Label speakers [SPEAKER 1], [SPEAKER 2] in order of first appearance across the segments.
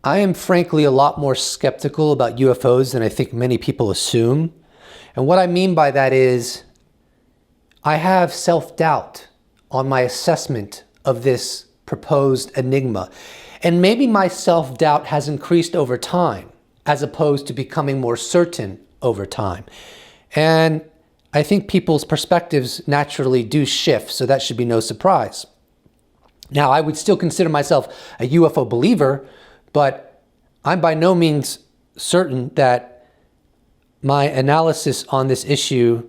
[SPEAKER 1] I am frankly a lot more skeptical about UFOs than I think many people assume. And what I mean by that is I have self-doubt on my assessment of this proposed enigma. And maybe my self-doubt has increased over time as opposed to becoming more certain over time. And I think people's perspectives naturally do shift, so that should be no surprise. Now, I would still consider myself a UFO believer, but I'm by no means certain that my analysis on this issue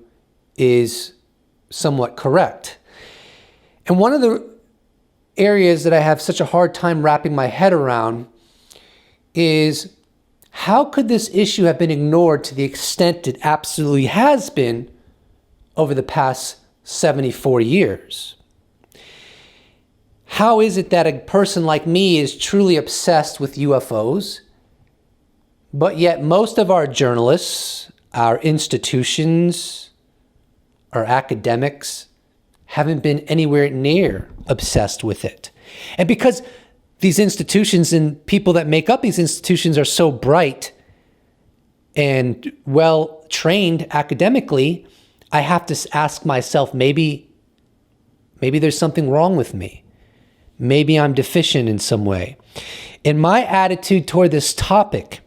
[SPEAKER 1] is somewhat correct. And one of the areas that I have such a hard time wrapping my head around is how could this issue have been ignored to the extent it absolutely has been over the past 74 years? How is it that a person like me is truly obsessed with UFOs, but yet most of our journalists, our institutions, our academics haven't been anywhere near obsessed with it? And because these institutions and people that make up these institutions are so bright and well trained academically, I have to ask myself, maybe there's something wrong with me. Maybe I'm deficient in some way. And my attitude toward this topic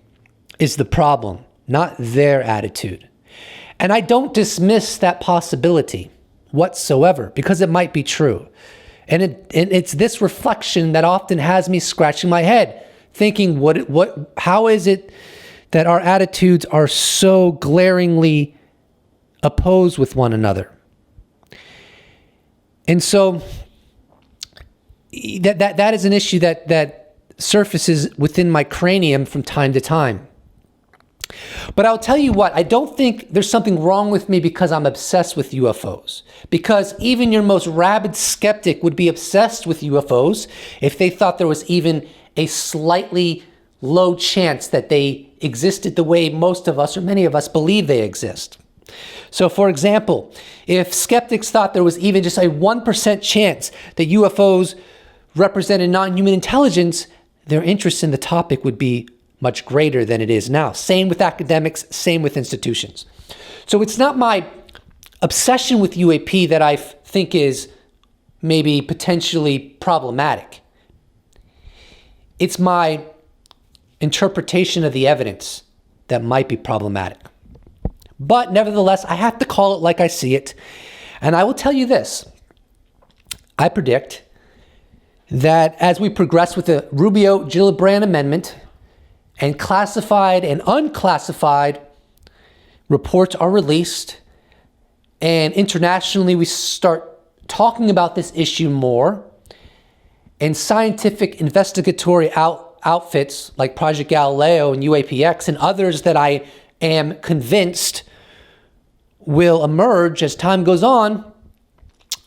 [SPEAKER 1] is the problem, not their attitude. And I don't dismiss that possibility whatsoever because it might be true. And it's this reflection that often has me scratching my head, thinking, how is it that our attitudes are so glaringly opposed with one another? And so that is an issue that surfaces within my cranium from time to time. But I'll tell you what, I don't think there's something wrong with me because I'm obsessed with UFOs. Because even your most rabid skeptic would be obsessed with UFOs if they thought there was even a slightly low chance that they existed the way most of us or many of us believe they exist. So for example, if skeptics thought there was even just a 1% chance that UFOs represented non-human intelligence, their interest in the topic would be much greater than it is now. Same with academics, same with institutions. So it's not my obsession with UAP that I think is maybe potentially problematic. It's my interpretation of the evidence that might be problematic. But nevertheless, I have to call it like I see it. And I will tell you this. I predict that as we progress with the Rubio-Gillibrand Amendment and classified and unclassified reports are released and internationally we start talking about this issue more and scientific investigatory outfits like Project Galileo and UAPX and others that I am convinced will emerge as time goes on,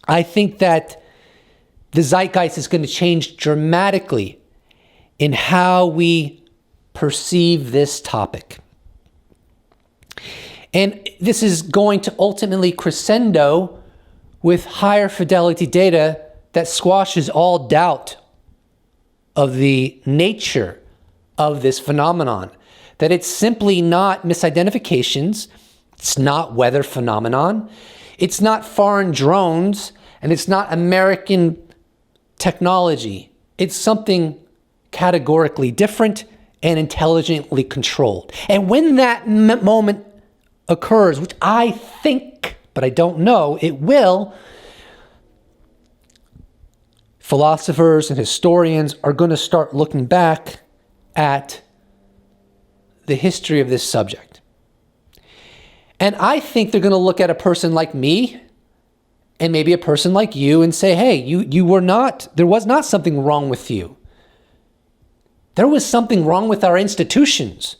[SPEAKER 1] I think that the zeitgeist is going to change dramatically in how we perceive this topic. And this is going to ultimately crescendo with higher fidelity data that squashes all doubt of the nature of this phenomenon. That it's simply not misidentifications, it's not weather phenomenon, it's not foreign drones, and it's not American technology. It's something categorically different and intelligently controlled. And when that moment occurs, which I think, but I don't know, it will, philosophers and historians are going to start looking back at the history of this subject. And I think they're going to look at a person like me and maybe a person like you and say, hey, there was not something wrong with you. There was something wrong with our institutions.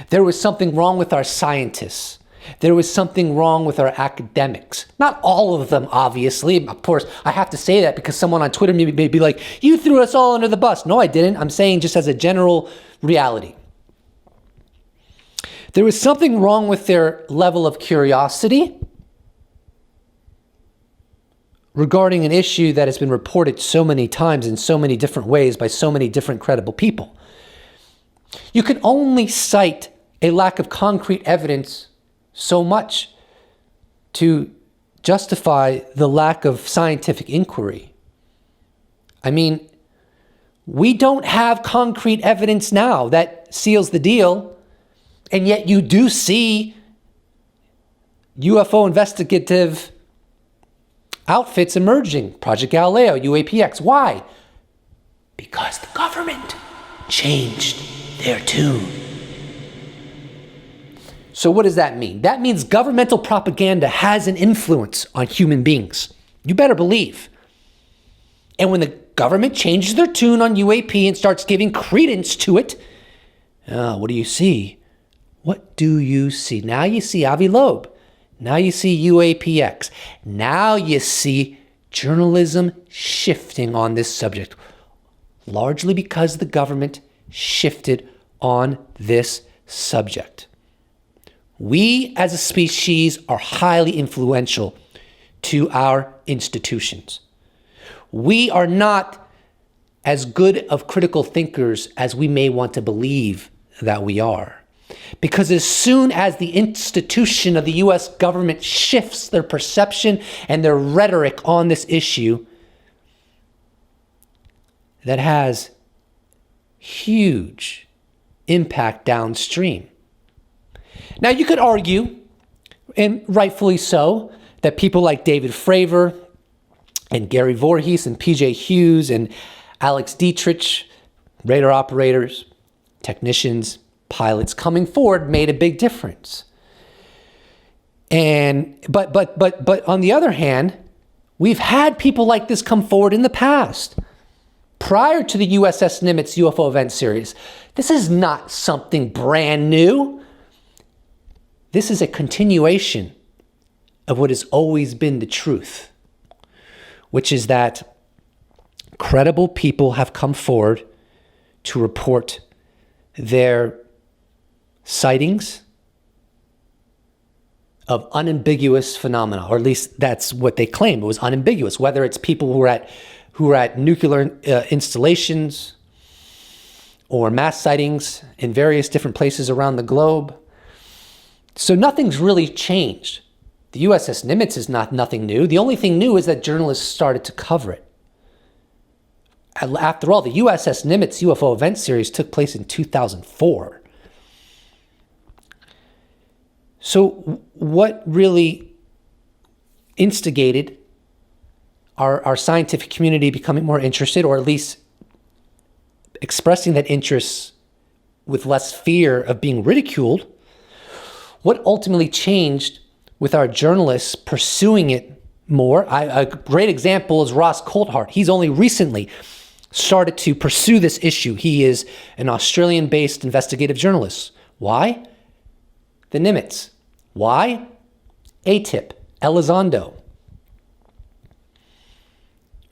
[SPEAKER 1] There was something wrong with our scientists. There was something wrong with our academics. Not all of them, obviously. Of course, I have to say that because someone on Twitter may be like, you threw us all under the bus. No, I didn't. I'm saying just as a general reality. There was something wrong with their level of curiosity regarding an issue that has been reported so many times in so many different ways by so many different credible people. You can only cite a lack of concrete evidence so much to justify the lack of scientific inquiry. I mean, we don't have concrete evidence now that seals the deal, and yet you do see UFO investigative outfits emerging. Project Galileo, UAPX. Why? Because the government changed their tune. So what does that mean? That means governmental propaganda has an influence on human beings. You better believe. And when the government changes their tune on UAP and starts giving credence to it, what do you see? What do you see? Now you see Avi Loeb. Now you see UAPX. Now you see journalism shifting on this subject, largely because the government shifted on this subject. We as a species are highly influential to our institutions. We are not as good of critical thinkers as we may want to believe that we are. Because as soon as the institution of the US government shifts their perception and their rhetoric on this issue, that has huge impact downstream. Now, you could argue, and rightfully so, that people like David Fravor and Gary Voorhees and PJ Hughes and Alex Dietrich, radar operators, technicians, pilots coming forward made a big difference. But on the other hand, we've had people like this come forward in the past. Prior to the USS Nimitz UFO event series, this is not something brand new. This is a continuation of what has always been the truth, which is that credible people have come forward to report their sightings of unambiguous phenomena, or at least that's what they claim. It was unambiguous, whether it's people who were at nuclear installations or mass sightings in various different places around the globe. So nothing's really changed. The USS Nimitz is nothing new. The only thing new is that journalists started to cover it. After all, the USS Nimitz UFO event series took place in 2004. So what really instigated our scientific community becoming more interested, or at least expressing that interest with less fear of being ridiculed? What ultimately changed with our journalists pursuing it more? A great example is Ross Coulthart. He's only recently started to pursue this issue. He is an Australian-based investigative journalist. Why? The Nimitz. Why? ATIP, Elizondo.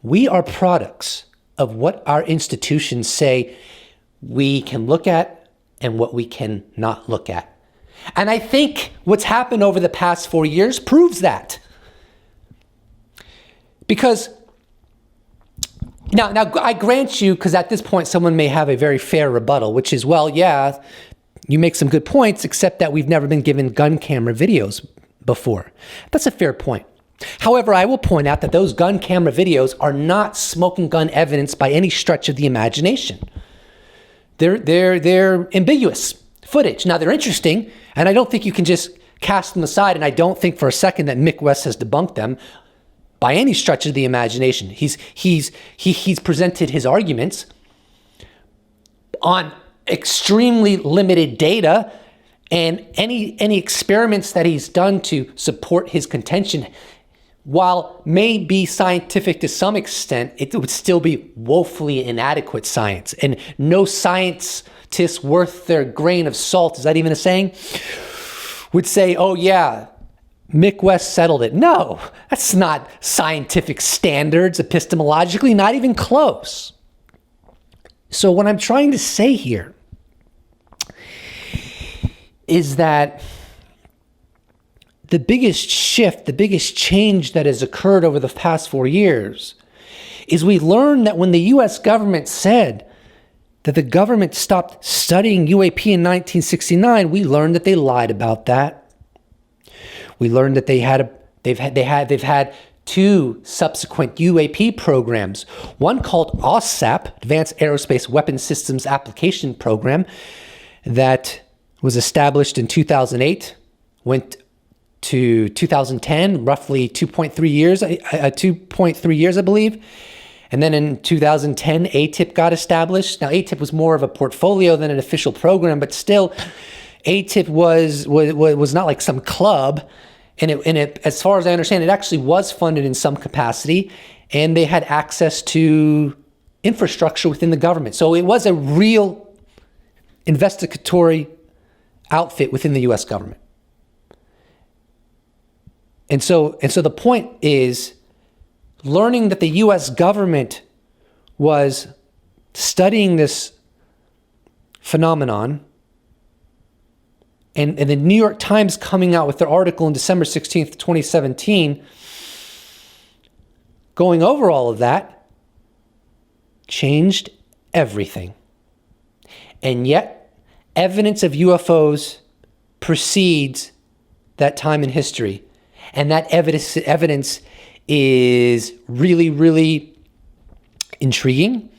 [SPEAKER 1] We are products of what our institutions say we can look at and what we can not look at. And I think what's happened over the past 4 years proves that. Because now I grant you, because at this point someone may have a very fair rebuttal, which is, well, yeah, you make some good points, except that we've never been given gun camera videos before. That's a fair point. However, I will point out that those gun camera videos are not smoking gun evidence by any stretch of the imagination. They're ambiguous footage. Now, they're interesting, and I don't think you can just cast them aside, and I don't think for a second that Mick West has debunked them by any stretch of the imagination. He's presented his arguments on extremely limited data, and any experiments that he's done to support his contention, while may be scientific to some extent, it would still be woefully inadequate science. And no scientist worth their grain of salt, is that even a saying, would say, oh yeah, Mick West settled it. No, that's not scientific standards epistemologically, not even close. So what I'm trying to say here is that the biggest shift, the biggest change that has occurred over the past 4 years is we learned that when the US government said that the government stopped studying UAP in 1969, we learned that they lied about that. We learned that they've had two subsequent UAP programs, one called OSAP, Advanced Aerospace Weapons Systems Application Program, that was established in 2008, went to 2010, roughly 2.3 years, I believe. And then in 2010, ATIP got established. Now, ATIP was more of a portfolio than an official program, but still, ATIP was not like some club. And it, as far as I understand, it actually was funded in some capacity, and they had access to infrastructure within the government. So it was a real investigatory outfit within the U.S. government. And so the point is, learning that the U.S. government was studying this phenomenon, and the New York Times coming out with their article on December 16th, 2017, going over all of that, changed everything. And yet, evidence of UFOs precedes that time in history. And that evidence is really, really intriguing.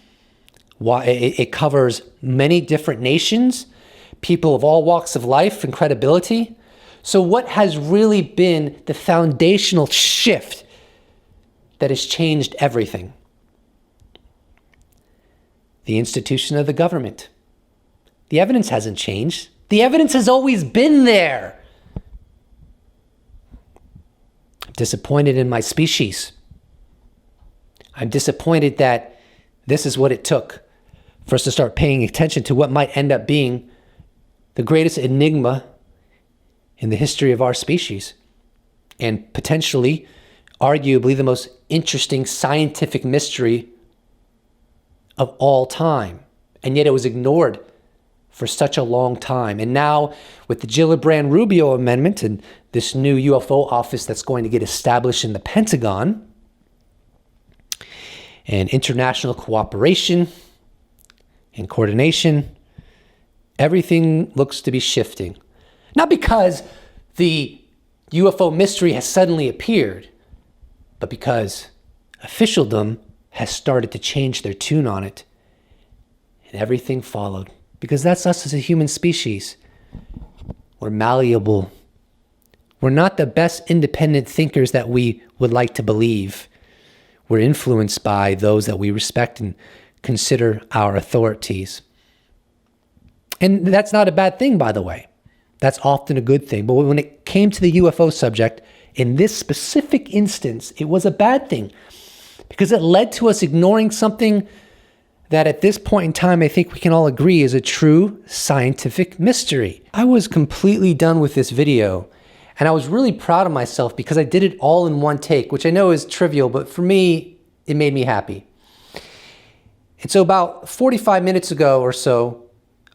[SPEAKER 1] Why it covers many different nations, people of all walks of life and credibility. So what has really been the foundational shift that has changed everything? The institution of the government. The evidence hasn't changed. The evidence has always been there. I'm disappointed in my species. I'm disappointed that this is what it took for us to start paying attention to what might end up being the greatest enigma in the history of our species, and potentially, arguably, the most interesting scientific mystery of all time. And yet it was ignored for such a long time. And now, with the Gillibrand-Rubio Amendment and this new UFO office that's going to get established in the Pentagon, and international cooperation and coordination, everything looks to be shifting. Not because the UFO mystery has suddenly appeared, but because officialdom has started to change their tune on it. And everything followed. Because that's us as a human species. We're malleable. We're not the best independent thinkers that we would like to believe. We're influenced by those that we respect and consider our authorities. And that's not a bad thing, by the way. That's often a good thing. But when it came to the UFO subject, in this specific instance, it was a bad thing because it led to us ignoring something that at this point in time, I think we can all agree is a true scientific mystery. I was completely done with this video, and I was really proud of myself because I did it all in one take, which I know is trivial, but for me, it made me happy. And so about 45 minutes ago or so,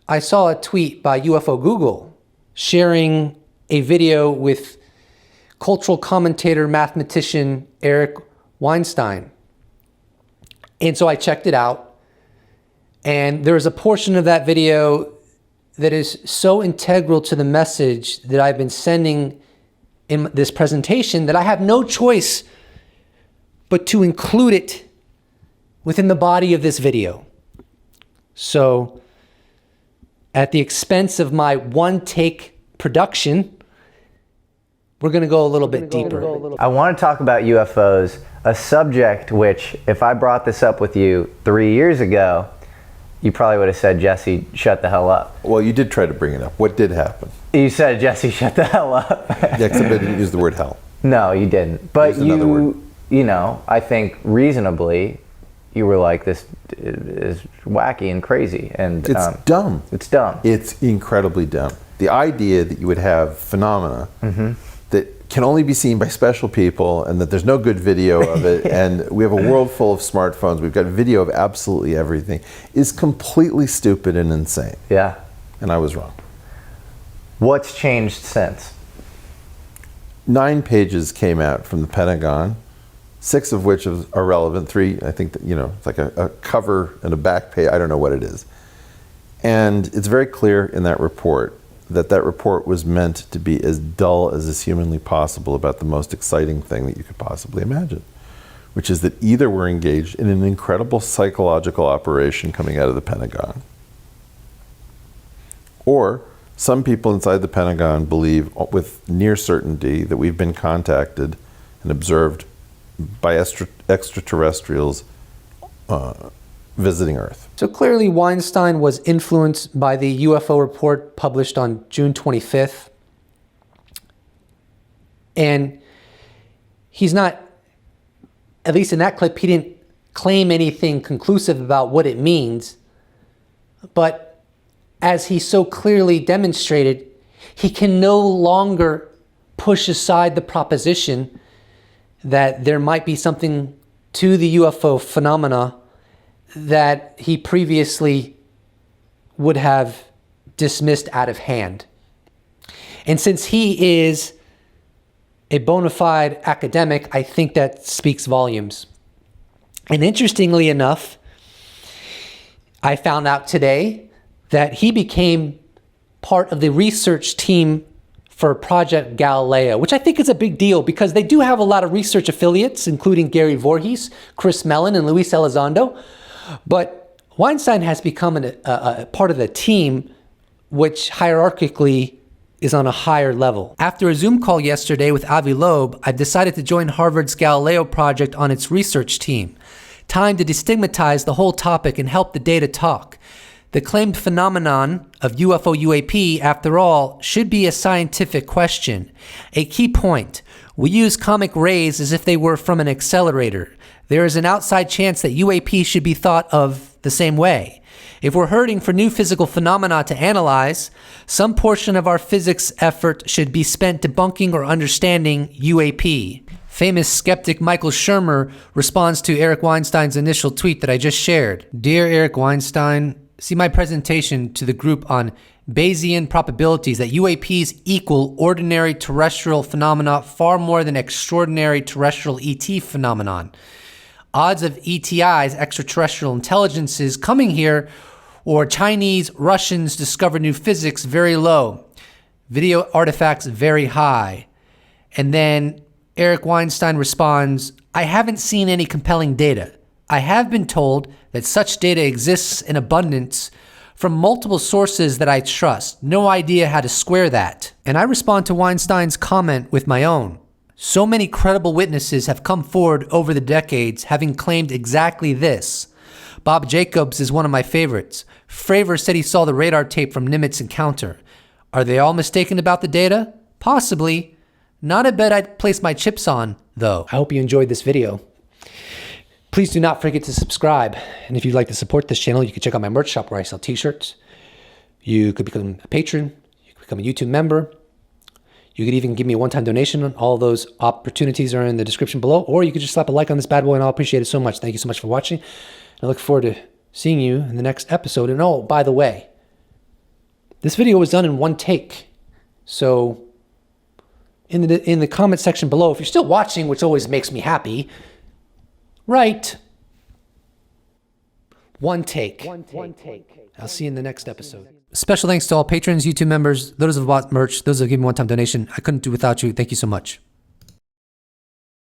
[SPEAKER 1] I saw a tweet by UFO Google sharing a video with cultural commentator, mathematician Eric Weinstein. And so I checked it out, and there's a portion of that video that is so integral to the message that I've been sending in this presentation that I have no choice but to include it within the body of this video. So, at the expense of my one-take production, we're going to go a little bit deeper.
[SPEAKER 2] I want to talk about UFOs, a subject which, if I brought this up with you 3 years ago, you probably would have said, Jesse, shut the hell up.
[SPEAKER 3] Well, you did try to bring it up. What did happen?
[SPEAKER 2] You said, Jesse, shut the hell up.
[SPEAKER 3] Yeah, except I didn't use the word hell.
[SPEAKER 2] No, you didn't. But you know, I think reasonably, you were like, this is wacky and crazy. And
[SPEAKER 3] it's dumb.
[SPEAKER 2] It's dumb.
[SPEAKER 3] It's incredibly dumb. The idea that you would have phenomena that can only be seen by special people and that there's no good video of it, and we have a world full of smartphones, we've got video of absolutely everything, is completely stupid and insane.
[SPEAKER 2] Yeah.
[SPEAKER 3] And I was wrong.
[SPEAKER 2] What's changed since?
[SPEAKER 3] 9 pages came out from the Pentagon, 6 of which are relevant. 3, I think, that, you know, it's like a cover and a back page. I don't know what it is. And it's very clear in that report that report was meant to be as dull as is humanly possible about the most exciting thing that you could possibly imagine, which is that either we're engaged in an incredible psychological operation coming out of the Pentagon, or some people inside the Pentagon believe with near certainty that we've been contacted and observed by extraterrestrials visiting Earth.
[SPEAKER 1] So clearly Weinstein was influenced by the UFO report published on June 25th. And he's not, at least in that clip, he didn't claim anything conclusive about what it means. But as he so clearly demonstrated, he can no longer push aside the proposition that there might be something to the UFO phenomena that he previously would have dismissed out of hand. And since he is a bona fide academic, I think that speaks volumes. And interestingly enough, I found out today that he became part of the research team for Project Galileo, which I think is a big deal because they do have a lot of research affiliates, including Gary Voorhees, Chris Mellon, and Luis Elizondo. But Weinstein has become a part of the team which hierarchically is on a higher level. After a Zoom call yesterday with Avi Loeb, I've decided to join Harvard's Galileo project on its research team. Time to destigmatize the whole topic and help the data talk. The claimed phenomenon of UFO UAP, after all, should be a scientific question. A key point: we use comic rays as if they were from an accelerator. There is an outside chance that UAP should be thought of the same way. If we're hurting for new physical phenomena to analyze, some portion of our physics effort should be spent debunking or understanding UAP. Famous skeptic Michael Shermer responds to Eric Weinstein's initial tweet that I just shared. Dear Eric Weinstein, see my presentation to the group on Bayesian probabilities that UAPs equal ordinary terrestrial phenomena far more than extraordinary terrestrial ET phenomenon. Odds of ETIs, extraterrestrial intelligences, coming here, or Chinese, Russians discover new physics, very low. Video artifacts very high. And then Eric Weinstein responds, I haven't seen any compelling data. I have been told that such data exists in abundance from multiple sources that I trust. No idea how to square that. And I respond to Weinstein's comment with my own. So many credible witnesses have come forward over the decades having claimed exactly this. Bob Jacobs is one of my favorites. Fravor said he saw the radar tape from Nimitz encounter. Are they all mistaken about the data? Possibly. Not a bet I'd place my chips on, though. I hope you enjoyed this video. Please do not forget to subscribe. And if you'd like to support this channel, you can check out my merch shop where I sell t-shirts. You could become a patron. You could become a YouTube member. You could even give me a one-time donation. All those opportunities are in the description below. Or you could just slap a like on this bad boy and I'll appreciate it so much. Thank you so much for watching. I look forward to seeing you in the next episode. And oh, by the way, this video was done in one take. So in the comment section below, if you're still watching, which always makes me happy, write one take. I'll see you in the next episode. Special thanks to all patrons, YouTube members, those who have bought merch, those who have given me one-time donation. I couldn't do without you. Thank you so much.